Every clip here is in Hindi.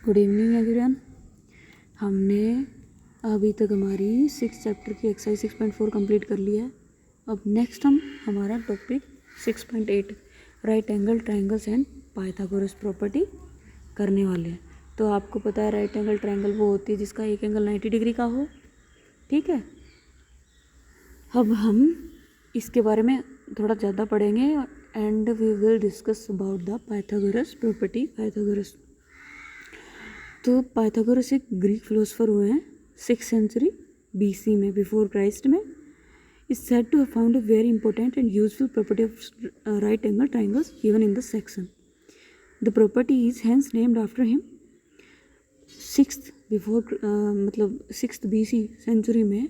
Good evening everyone. हमने अभी तक हमारी 6 चैप्टर की एक्सरसाइज 6.4 कंप्लीट कर लिया है। अब नेक्स्ट हमारा topic 6.8 right angle triangles and Pythagoras property करने वाले हैं। तो आपको पता है राइट एंगल ट्रायंगल वो होती है जिसका एक एंगल 90 डिग्री का हो, ठीक है। अब हम इसके बारे में थोड़ा ज़्यादा पढ़ेंगे and we will discuss about the Pythagoras property. तो पाइथागोरस एक ग्रीक फिलोसोफर हुए हैं 6th सेंचुरी BC में, बिफोर क्राइस्ट में। Is said to have found a very important and useful property of right angle triangles given in the section. The property is hence named after him. 6th BC century में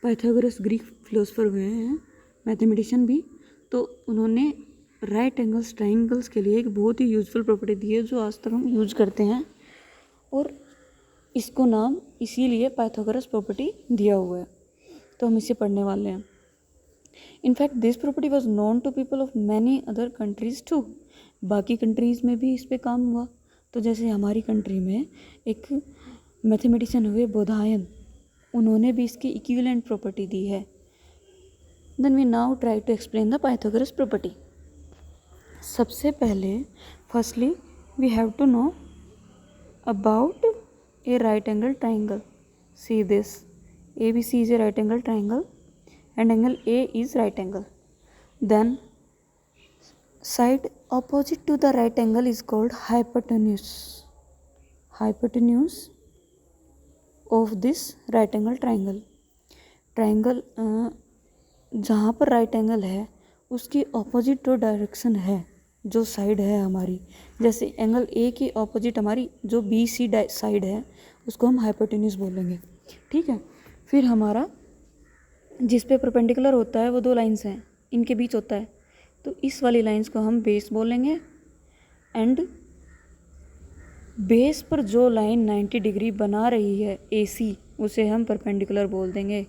पाइथागोरस ग्रीक फिलोसोफर हुए हैं, मैथमेटिशियन भी। तो उन्होंने राइट एंगल्स ट्राइंगल्स के लिए एक बहुत ही यूजफुल प्रॉपर्टी दी है जो आज तक हम यूज करते हैं, और इसको नाम इसीलिए पाइथागोरस प्रॉपर्टी दिया हुआ है। तो हम इसे पढ़ने वाले हैं। In fact this property was known to people of many other countries too. बाकी कंट्रीज़ में भी इस पे काम हुआ। तो जैसे हमारी कंट्री में एक मैथमेटिशियन हुए बोधायन, उन्होंने भी इसकी इक्विवेलेंट प्रॉपर्टी दी है। Then we now try to explain the Pythagoras property. सबसे पहले firstly we have to know about a right angle triangle. See this, ABC is a right angle triangle and angle A is right angle. Then side opposite to the right angle is called hypotenuse. Hypotenuse of this right angle triangle. Triangle जहाँ पर right angle है उसकी opposite जो direction है, जो साइड है हमारी, जैसे एंगल ए की ऑपोजिट हमारी जो BC साइड है उसको हम हाइपोटेन्यूज बोलेंगे, ठीक है। फिर हमारा जिस पे परपेंडिकुलर होता है वो दो लाइंस हैं, इनके बीच होता है, तो इस वाली लाइंस को हम बेस बोलेंगे। एंड बेस पर जो लाइन 90 डिग्री बना रही है AC, उसे हम परपेंडिकुलर बोल देंगे।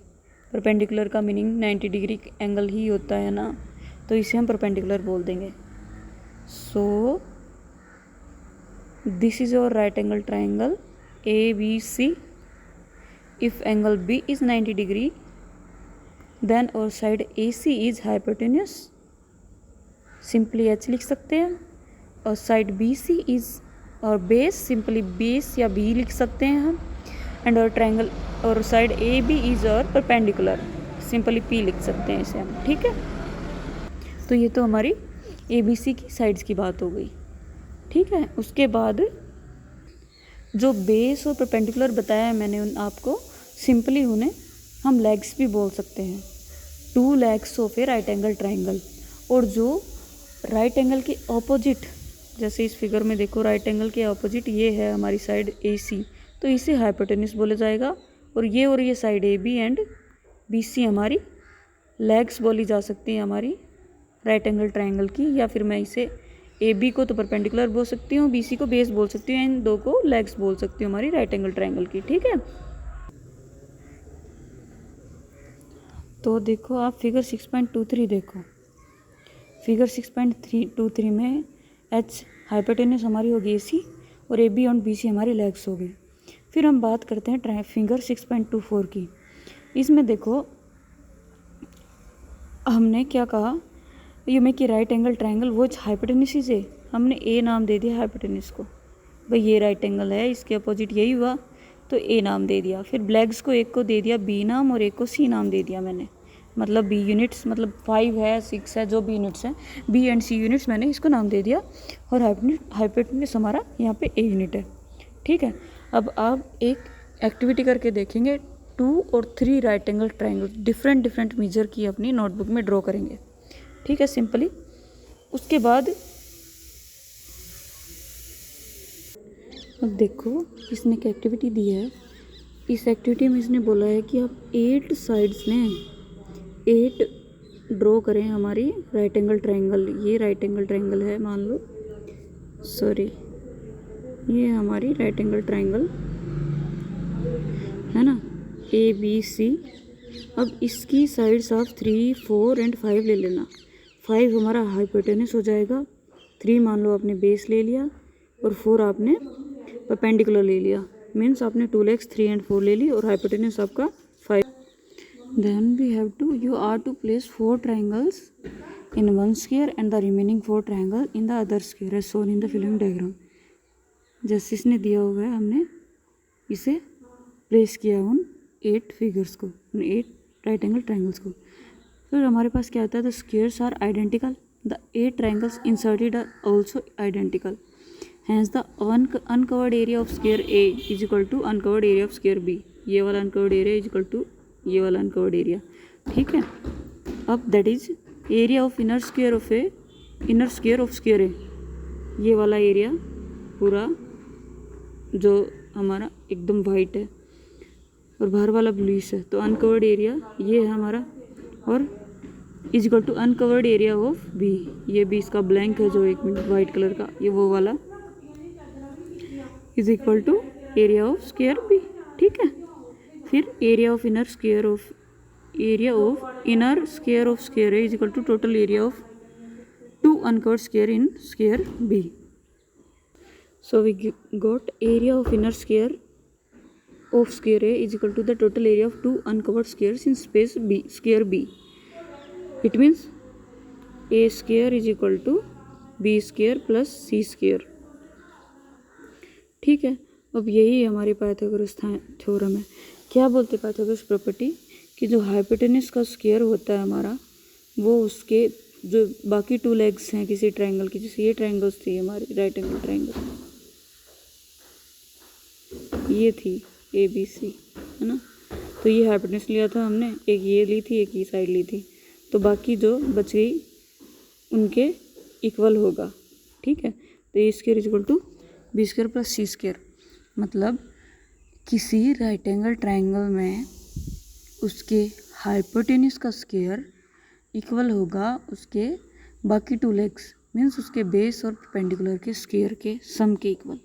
परपेंडिकुलर का मीनिंग 90 डिग्री एंगल ही होता है ना, तो इसे हम परपेंडिकुलर बोल देंगे। So this is your right angle triangle ABC. If angle B is 90 degree, then our side AC is hypotenuse, simply H लिख सकते हैं। और साइड BC is और बेस, सिंपली बेस या B लिख सकते हैं हम। एंड और ट्रायंगल और साइड AB is और परपेंडिकुलर, सिंपली P लिख सकते हैं इसे हम, ठीक है। तो ये तो हमारी ABC की साइड्स की बात हो गई, ठीक है। उसके बाद जो बेस और परपेंडिकुलर बताया है मैंने आपको, सिंपली उन्हें हम लेग्स भी बोल सकते हैं। 2 legs of A right angle triangle. और जो राइट एंगल के ऑपोजिट, जैसे इस फिगर में देखो, राइट एंगल के ऑपोजिट ये है हमारी साइड AC, तो इसे हाइपोटेन्यूज बोला जाएगा। और ये साइड AB एंड BC हमारी लेग्स बोली जा सकती है हमारी राइट एंगल ट्रायंगल की। या फिर मैं इसे AB को तो परपेंडिकुलर बोल सकती हूँ, BC को बेस बोल सकती हूँ, इन दो को लेग्स बोल सकती हूँ हमारी राइट एंगल ट्रायंगल की, ठीक है। तो देखो आप फिगर 6.23 देखो। फिगर 6.23 में H हाइपोटेन्यूज हमारी होगी AC और AB और BC हमारी लेग्स होगी। फिर हम बात करते हैं फिगर 6.24 की। इसमें देखो हमने क्या कहा, you make a right angle triangle which hypotenuse is a, हमने A नाम दे दिया हाइपोटेन्यूज को। भाई ये राइट एंगल है, इसके अपोजिट यही हुआ, तो A नाम दे दिया। फिर लेग्स को एक को दे दिया B नाम और एक को C नाम दे दिया मैंने, मतलब B यूनिट्स, मतलब 5 है 6 है जो भी यूनिट्स हैं, B एंड C यूनिट्स मैंने इसको नाम दे दिया। और हाइपोटेन्यूज हमारा यहाँ पे A यूनिट है, ठीक है। अब आप एक एक्टिविटी करके देखेंगे, 2 और 3 right angle triangle different measure की अपनी नोटबुक में ड्रॉ करेंगे, ठीक है, सिंपली। उसके बाद अब देखो इसने एक एक्टिविटी दी है। इस एक्टिविटी में इसने बोला है कि आप 8 साइड्स लें, 8 ड्रॉ करें हमारी राइट एंगल ट्रायंगल। ये राइट एंगल ट्रायंगल है, मान लो, सॉरी, ये हमारी राइट एंगल ट्रायंगल है ना, ABC। अब इसकी साइड्स आप 3, 4 एंड 5 ले लेना। 5 हमारा हाइपोटेन्यूज हो जाएगा, 3 मान लो आपने बेस ले लिया और 4 आपने परपेंडिकुलर ले लिया, मीन्स आपने 2 लेग्स 3 एंड 4 ले ली और हाइपोटेन्यूज आपका 5. Then we have to you are to place 4 triangles in one square and the remaining 4 triangle in the other square as shown in the following diagram. जैसे इसने दिया हुआ है, हमने इसे प्लेस किया उन 8 फिगर्स को, उन 8 राइट एंगल ट्राइंगल्स को. फिर हमारे पास क्या आता है, the squares are identical, the 8 triangles inserted are also identical. Hence the uncovered area of square A is equal to uncovered area of square B. ये वाला uncovered area is equal to ये वाला अनकवर्ड एरिया. ठीक है. अब that is area of inner square of square A. ये वाला एरिया पूरा जो हमारा एकदम वाइट है और बाहर वाला ब्लूइश है, तो अनकवर्ड एरिया ये है हमारा, और is equal to uncovered area of b. ये बी इसका ब्लैंक है जो 1 मिनट वाइट कलर का, ये वो वाला is equal to area of square b. ठीक है. फिर area of inner square of square A is equal to total area of 2 uncovered square in square b. So we got area of inner square of square A is equal to the total area of 2 uncovered squares in space B, square B. It means A square is equal to B square plus C square. ठीक है. अब यही हमारी पाइथागोरस थ्योरम है. क्या बोलते पाइथागोरस प्रॉपर्टी कि जो हाइपोटेन्यूज का स्क्वायर होता है हमारा, वो उसके जो बाकी 2 लेग्स हैं किसी ट्राइंगल की, जैसे ये ट्राइंगल्स थी हमारी राइट एंगल ट्राइंगल, ये थी ए बी सी, है ना. तो ये हाइपोटेन्यूज लिया था हमने, एक ये ली थी, एक ये साइड ली थी, तो बाकी जो बच गई उनके इक्वल होगा. ठीक है. तो A square is equal to B square plus C square. मतलब किसी राइट एंगल ट्राइंगल में उसके हाइपोटेन्यूज का स्क्वायर इक्वल होगा उसके बाकी 2 लेग्स, मीन्स उसके बेस और परपेंडिकुलर के स्क्वायर के सम के equal.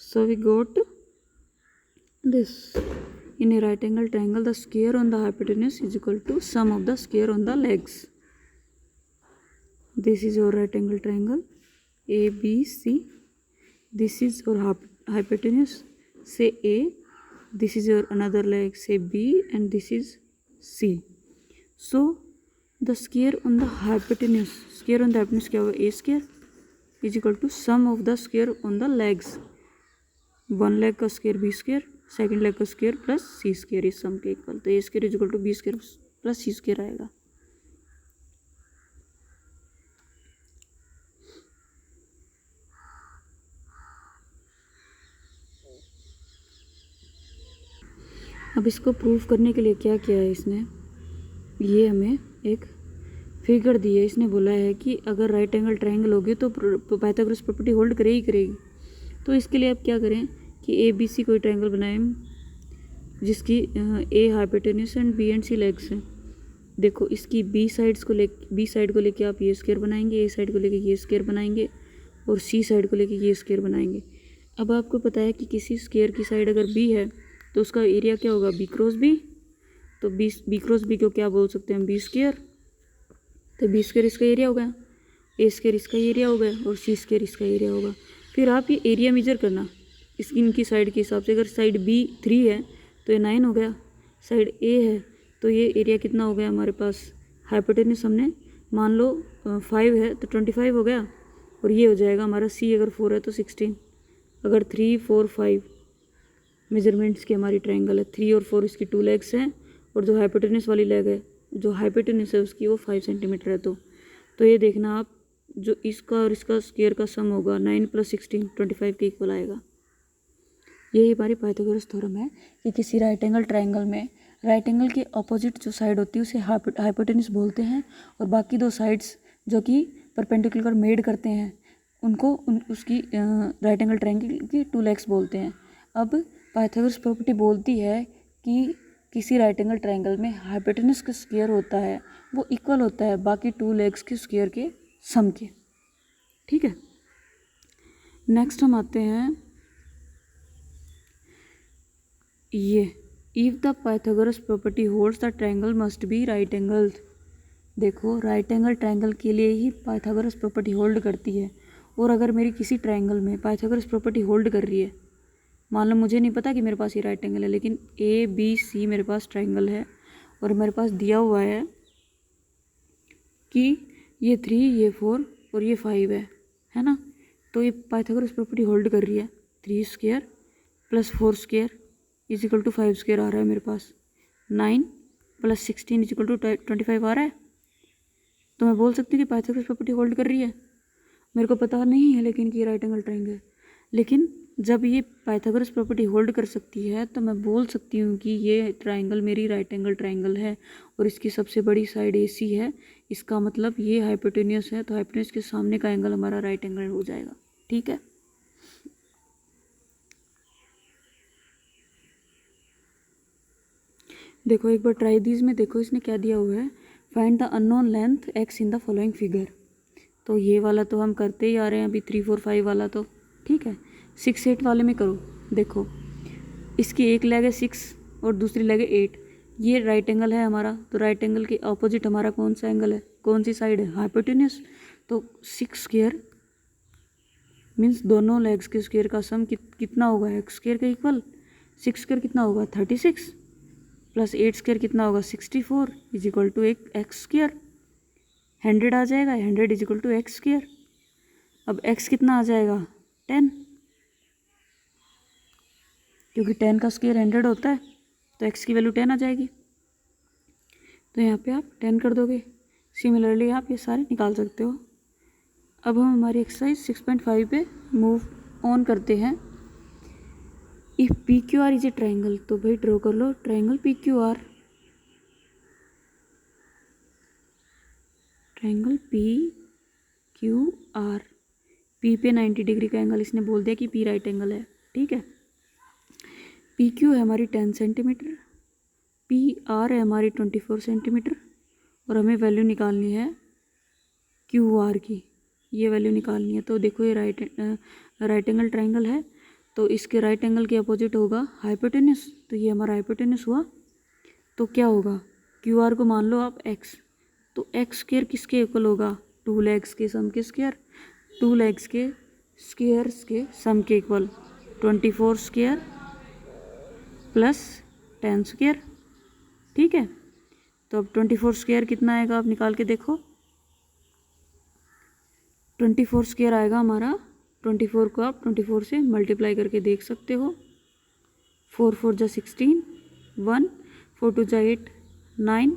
So we got this. In a right angle triangle, the square on the hypotenuse is equal to sum of the square on the legs. This is your right angle triangle ABC. This is your hypotenuse, say A. This is your another leg, say B, and this is C. So the square on the hypotenuse क्या होगा, A square is equal to sum of the square on the legs. 1 leg का square B square, second leg का स्क्वायर प्लस सी स्क्वायर इस सम के इक्वल. तो A square is equal to B square plus C square आएगा. अब इसको प्रूफ करने के लिए क्या किया है इसने, ये हमें एक फिगर दी है. इसने बोला है कि अगर राइट एंगल ट्राइंगल होगी तो पाइथागोरस प्रॉपर्टी होल्ड करेगी. तो इसके लिए आप क्या करें कि ए बी सी कोई ट्रायंगल बनाएं जिसकी A hypotenuse and B and C legs हैं. देखो इसकी बी साइड को लेके आप ये स्क्वायर बनाएंगे, ए साइड को लेके ये स्क्वायर बनाएंगे और सी साइड को लेके ये स्क्वायर बनाएंगे. अब आपको पता है कि किसी स्क्वायर की साइड अगर बी है तो उसका एरिया क्या होगा, बी क्रॉस बी. तो बी क्रॉस बी को क्या बोल सकते हैं, बी स्क्वायर. तो बी स्क्वायर इसका एरिया हो गया, ए स्क्वायर इसका एरिया हो गया और सी स्क्वायर इसका एरिया होगा. फिर आप ये एरिया मेजर करना इनकी साइड के हिसाब से. अगर साइड बी 3 है तो ये 9 हो गया, साइड ए है तो ये एरिया कितना हो गया हमारे पास, हाइपोटेन्यूज हमने मान लो 5 है तो 25 हो गया. और ये हो जाएगा हमारा सी, अगर 4 है तो 16. अगर 3 4 5 मेजरमेंट्स की हमारी ट्रायंगल है, 3 और 4 इसकी 2 लेग्स हैं और जो हाइपोटेन्यूज वाली लेग है, जो हाइपोटेन्यूज है उसकी वो 5 सेंटीमीटर है. तो ये देखना आप, जो इसका और इसका स्क्वायर का सम होगा 9 + 16 25 के इक्वल आएगा. यही हमारी पाइथागोरस थ्योरम है कि किसी राइट एंगल ट्रायंगल में राइट एंगल के अपोजिट जो साइड होती है उसे हाइपोटेन्यूज बोलते हैं और बाकी 2 साइड्स जो कि परपेंडिकुलर मेड करते हैं उनको उसकी राइट एंगल ट्रायंगल की 2 लेग्स बोलते हैं. अब पाइथागोरस प्रॉपर्टी बोलती है कि किसी राइट एंगल ट्रायंगल में हाइपोटेन्यूज का स्क्वायर होता है वो इक्वल होता है बाकी 2 लेग्स के स्क्वायर के सम के. ठीक है. नेक्स्ट हम आते हैं ये, if the Pythagoras property holds the triangle must be right angled. देखो राइट एंगल ट्रायंगल के लिए ही पाइथागोरस प्रॉपर्टी होल्ड करती है और अगर मेरी किसी ट्रायंगल में पाइथागोरस प्रॉपर्टी होल्ड कर रही है, मान लो मुझे नहीं पता कि मेरे पास ये राइट एंगल है, लेकिन ए बी सी मेरे पास ट्रायंगल है और मेरे पास दिया हुआ है कि ये 3, ये 4 और ये 5 है ना। तो ये पाइथागोरस प्रॉपर्टी होल्ड कर रही है। 3 square plus 4 square is equal to 5 square आ रहा है मेरे पास। 9 प्लस 16 इज इक्वल टू 25 आ रहा है। तो मैं बोल सकती हूँ कि पाइथागोरस प्रॉपर्टी होल्ड कर रही है। मेरे को पता नहीं है लेकिन कि ये राइट एंगल ट्रायंगल है। लेकिन जब ये पाइथागोरस प्रॉपर्टी होल्ड कर सकती है तो मैं बोल सकती हूँ कि ये ट्रायंगल मेरी राइट एंगल ट्रायंगल है और इसकी सबसे बड़ी साइड AC है। इसका मतलब ये हाइपोटेन्यूस है, तो हाइपोटेन्यूस के सामने का एंगल हमारा राइट एंगल हो जाएगा। ठीक है। देखो एक बार ट्राई दीज में देखो इसने क्या दिया हुआ है, find the unknown length x in the following figure. तो ये वाला तो हम करते ही आ रहे हैं अभी, 3 4 5 वाला तो ठीक है। 6 8 वाले में करो। देखो इसकी एक लेग है 6 और दूसरी लेग है 8। ये राइट एंगल है हमारा, तो राइट एंगल के ऑपोजिट हमारा कौन सा एंगल है, कौन सी साइड है, हाइपोटेन्यूस। तो 6 स्क्वायर मीन्स दोनों लेग्स के स्क्वायर का सम कितना होगा, x स्क्वायर का इक्वल। 6 स्क्वायर कितना होगा 36 प्लस 8 स्क्वायर कितना होगा 64 is equal to x square. 100 आ जाएगा, 100 is equal to x square. अब x कितना आ जाएगा 10, क्योंकि 10 का स्क्वायर 100 होता है तो x की वैल्यू 10 आ जाएगी। तो यहाँ पे आप 10 कर दोगे। सिमिलरली आप ये सारे निकाल सकते हो। अब हम हमारी एक्सरसाइज 6.5 पे मूव ऑन करते हैं। If PQR is a triangle, तो भाई ड्रॉ कर लो triangle PQR। Triangle PQR, P पे 90 डिग्री का एंगल इसने बोल दिया कि P राइट एंगल है। ठीक है। PQ है हमारी 10 सेंटीमीटर, PR है हमारी 24 सेंटीमीटर और हमें वैल्यू निकालनी है QR की, ये वैल्यू निकालनी है। तो देखो ये राइट एंगल ट्रायंगल है, तो इसके राइट एंगल के अपोजिट होगा हाइपोटेन्यूस। तो ये हमारा हाइपोटेन्यूस हुआ। तो क्या होगा, QR को मान लो आप x, तो x स्क्वायर किसके इक्वल होगा, 2 लेग्स के सम के स्क्वायर। 2 लेग्स के स्क्वायर्स के सम के इक्वल 24 स्क्वायर प्लस 10 स्क्वायर। ठीक है। तो अब 24 स्क्वायर कितना आएगा, आप निकाल के देखो। 24 स्क्वायर आएगा हमारा, 24 को आप 24 से मल्टीप्लाई करके देख सकते हो। 4 4 जा 16, 1 4 2 जा 8, 9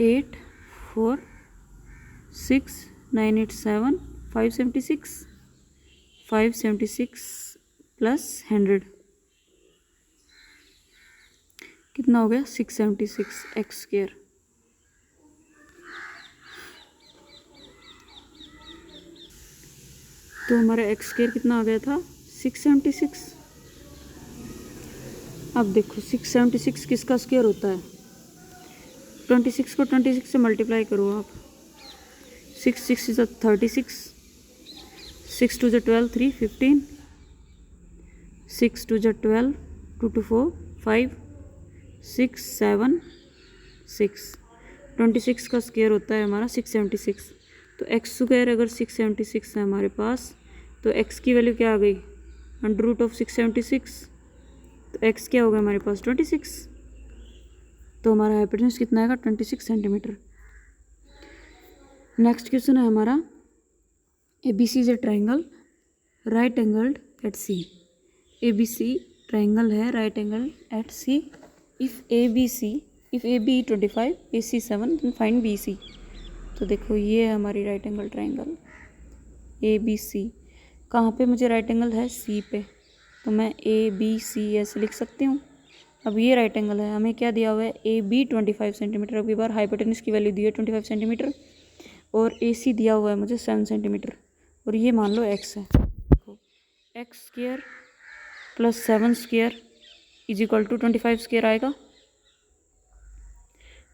8 4 6 9 8 7 576 576 प्लस 100 कितना हो गया 676 एक्स स्क्वायर। तो हमारा एक्स स्क्वायर कितना आ गया था 676। अब देखो 676 किसका स्क्वायर होता है, 26 को 26 से मल्टीप्लाई करो आप। 6 6 इज 36, 6 2 जा 12, 3 15, 6 2 जा 12, 2 2 4 5 6 7 6। 26 का स्क्वायर होता है हमारा 676। तो एक्स स्क्वायर अगर 676 है हमारे पास, तो x की वैल्यू क्या आ गई, अंडर रूट ऑफ 676। तो x क्या होगा हमारे पास 26। तो हमारा हाइपोटेन्यूस कितना आएगा 26 सेंटीमीटर। नेक्स्ट क्वेश्चन है हमारा, ABC is a triangle right angled at C। ABC triangle है right angle at C। If AB 25, AC 7, then find BC। तो देखो ये है हमारी राइट एंगल ट्राइंगल ABC। कहाँ पे मुझे राइट एंगल है, C पे, तो मैं ABC ऐसे लिख सकती हूँ। अब ये राइट एंगल है, हमें क्या दिया हुआ है AB 25 सेंटीमीटर। अभी बार हाइपोटेन्यूस की वैल्यू दी है 25 सेंटीमीटर और AC दिया हुआ है मुझे 7 सेंटीमीटर और ये मान लो x है। देखो x square plus 7 square is equal to 25 square आएगा।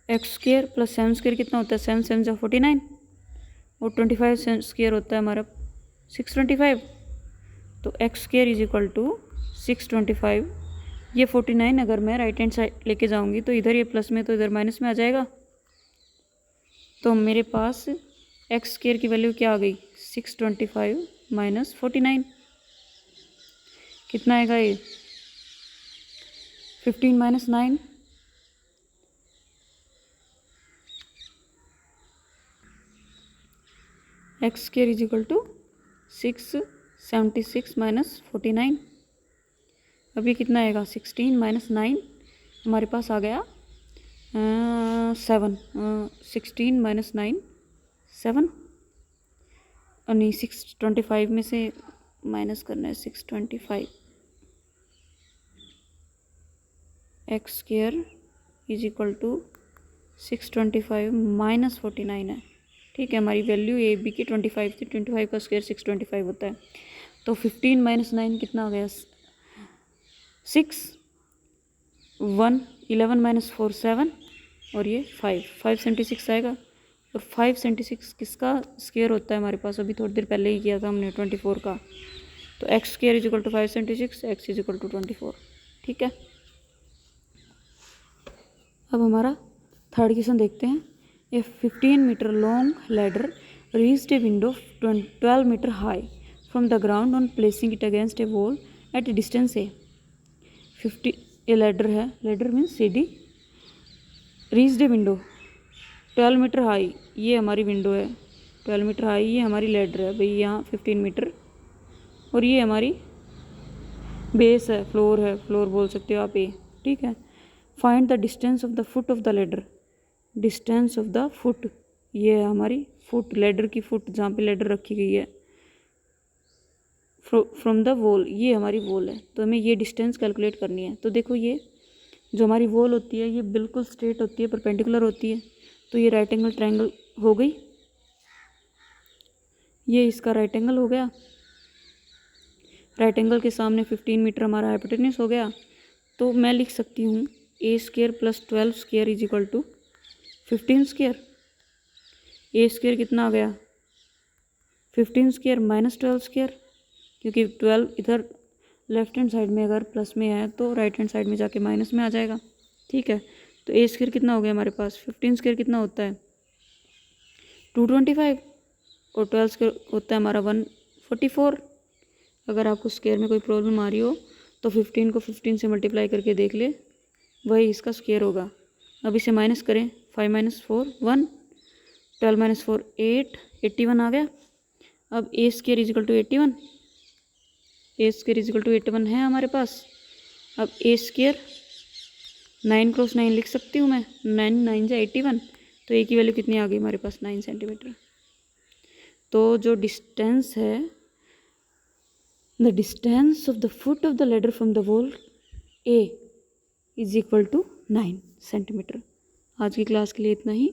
एक्स स्क्वायर प्लस 7 स्क्वायर कितना होता है, 7 7 जा 49 और 25 स्क्वायर होता है हमारा 625। तो x square is equal to 625। ये 49 अगर मैं राइट हैंड साइड लेके जाऊंगी तो इधर ये प्लस में तो इधर माइनस में आ जाएगा। तो मेरे पास एक्स स्क्वायर की वैल्यू क्या आ गई 625 माइनस 49, कितना आएगा ये 15 minus 9, x square is equal to 676 minus 49। अभी कितना आएगा 16 माइनस 9, हमारे पास आ गया 7, 16 माइनस 9 7, और नहीं 625 में से माइनस करना है 625, x square is equal to 625 minus 49 है। ठीक है, हमारी वैल्यू ए बी की 25 थी, 25 का स्क्वायर 625 होता है। तो 15 माइनस 9 कितना हो गया 6, 1 11 माइनस 4 7, और ये 576 आएगा। और 576 किसका स्क्वायर होता है हमारे पास, अभी थोड़ी देर पहले ही किया था हमने 24 का। तो x square is equal to 576, x is equal to 24। ठीक है, अब हमारा थर्ड क्वेश्चन देखते हैं। A 15 metre long ladder reached a window 12 metre high from the ground on placing it against a wall at distance a 50। ये लैडर है, लैडर मीन्स सीढ़ी, reached a window 12 metre high, ये हमारी विंडो है 12 मीटर हाई, ये हमारी लैडर है भाई यहाँ 15 मीटर, और ये हमारी बेस है, फ्लोर बोल सकते हो आप ये। ठीक है, find the distance of the foot of the ladder, distance of the foot, ये है हमारी फुट, लैडर की फुट जहाँ पे लैडर रखी गई है, फ्रॉम द वॉल, ये हमारी वॉल है, तो हमें ये डिस्टेंस कैलकुलेट करनी है। तो देखो ये जो हमारी वॉल होती है ये बिल्कुल स्ट्रेट होती है, परपेंडिकुलर होती है, तो ये राइट एंगल ट्रायंगल हो गई, ये इसका राइट एंगल हो गया, राइट एंगल के सामने 15 मीटर हमारा हाइपोटेन्यूस हो गया। तो मैं लिख सकती हूँ A square plus 12 square is equal to 15 square. A square कितना आ गया 15 स्क्वायर माइनस 12 स्क्वायर, क्योंकि 12 इधर लेफ्ट हैंड साइड में अगर प्लस में है तो राइट हैंड साइड में जाके माइनस में आ जाएगा। ठीक है, तो ए स्क्वायर कितना हो गया हमारे पास 15 स्क्वायर कितना होता है 225, और 12 स्क्वायर होता है हमारा 144। अगर आपको स्क्वायर में कोई प्रॉब्लम आ रही हो तो 15 को 15 से मल्टीप्लाई करके देख ले, वही इसका स्क्वायर होगा। अब इसे माइनस करें, 5 माइनस 4 1, 12 माइनस 4 8, 81 आ गया। अब A square is equal to 81, A square is equal to 81 है हमारे पास। अब ए स्क्वायर 9 क्रॉस 9 लिख सकती हूँ मैं, 9 9 जा 81, तो ए की वैल्यू कितनी आ गई हमारे पास 9 सेंटीमीटर। तो जो डिस्टेंस है, the distance of the foot of the ladder from the wall a is equal to 9 centimetre. आज की क्लास के लिए इतना ही।